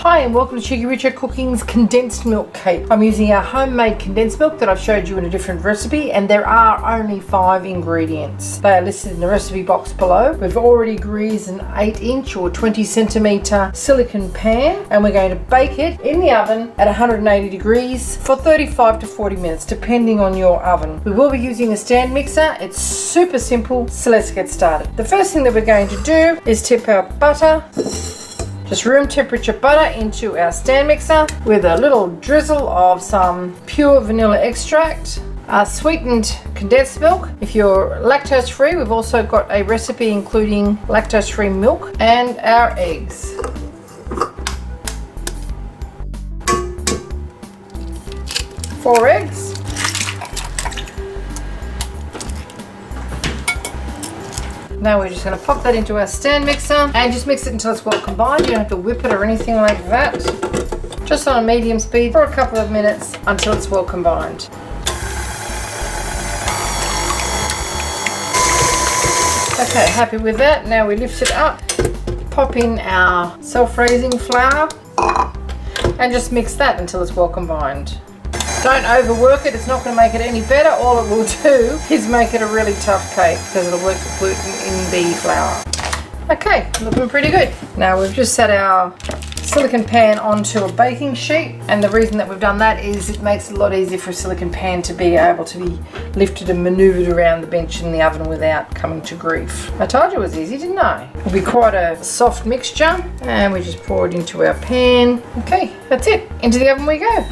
Hi and welcome to Cheeky Cooking's Condensed Milk Cake. I'm using our homemade condensed milk that I've showed you in a different recipe, and there are only 5 ingredients. They are listed in the recipe box below. We've already greased an 8-inch or 20 centimetre silicone pan, and we're going to bake it in the oven at 180 degrees for 35 to 40 minutes depending on your oven. We will be using a stand mixer. It's super simple, so let's get started. The first thing that we're going to do is tip our butter, just room temperature butter, into our stand mixer with a little drizzle of some pure vanilla extract, sweetened condensed milk. If you're lactose free, we've also got a recipe including lactose free milk, and our eggs. Four eggs. Now we're just going to pop that into our stand mixer and just mix it until it's well combined. You don't have to whip it or anything like that. Just on a medium speed for a couple of minutes until it's well combined. Okay, happy with that. Now we lift it up, pop in our self-raising flour and just mix that until it's well combined. Don't overwork it, it's not going to make it any better. All it will do is make it a really tough cake because it'll work the gluten in the flour. Okay, looking pretty good. Now we've just set our silicone pan onto a baking sheet, and the reason that we've done that is it makes it a lot easier for a silicone pan to be able to be lifted and manoeuvred around the bench in the oven without coming to grief. I told you it was easy, didn't I? It'll be quite a soft mixture, and we just pour it into our pan. Okay, that's it. Into the oven we go.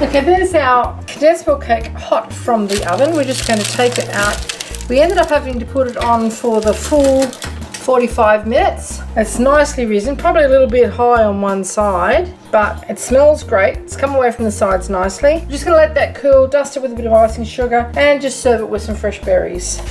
Okay, there's our condensed milk cake hot from the oven. We're just going to take it out. We ended up having to put it on for the full 45 minutes. It's nicely risen, probably a little bit high on one side, but it smells great. It's come away from the sides nicely. I'm just going to let that cool, dust it with a bit of icing sugar, and just serve it with some fresh berries.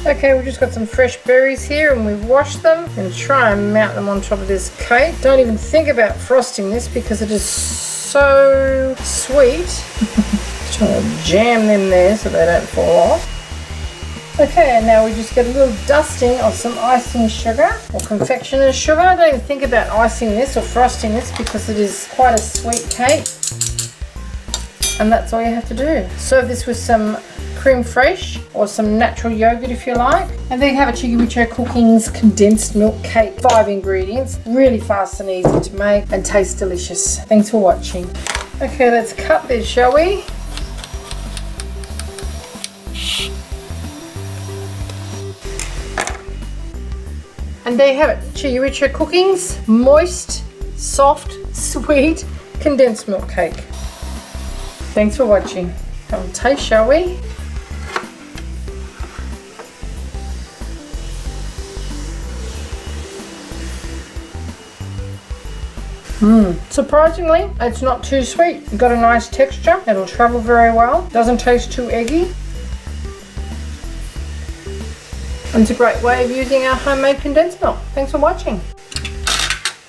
Okay, we've just got some fresh berries here and we've washed them, and try and mount them on top of this cake. Don't even think about frosting this because it is so sweet. Just trying to jam them there so they don't fall off. Okay, and now we just get a little dusting of some icing sugar or confectioner's sugar. Don't even think about icing this or frosting this because it is quite a sweet cake. And that's all you have to do. Serve this with some creme fraiche or some natural yogurt if you like. And there you have it, Cheeky Cooking's condensed milk cake. 5 ingredients, really fast and easy to make and tastes delicious. Thanks for watching. Okay, let's cut this, shall we? And there you have it, Cheeky Cooking's moist, soft, sweet condensed milk cake. Thanks for watching. Have a taste, shall we? Surprisingly, it's not too sweet. It's got a nice texture. It'll travel very well. Doesn't taste too eggy. And it's a great way of using our homemade condensed milk. Thanks for watching.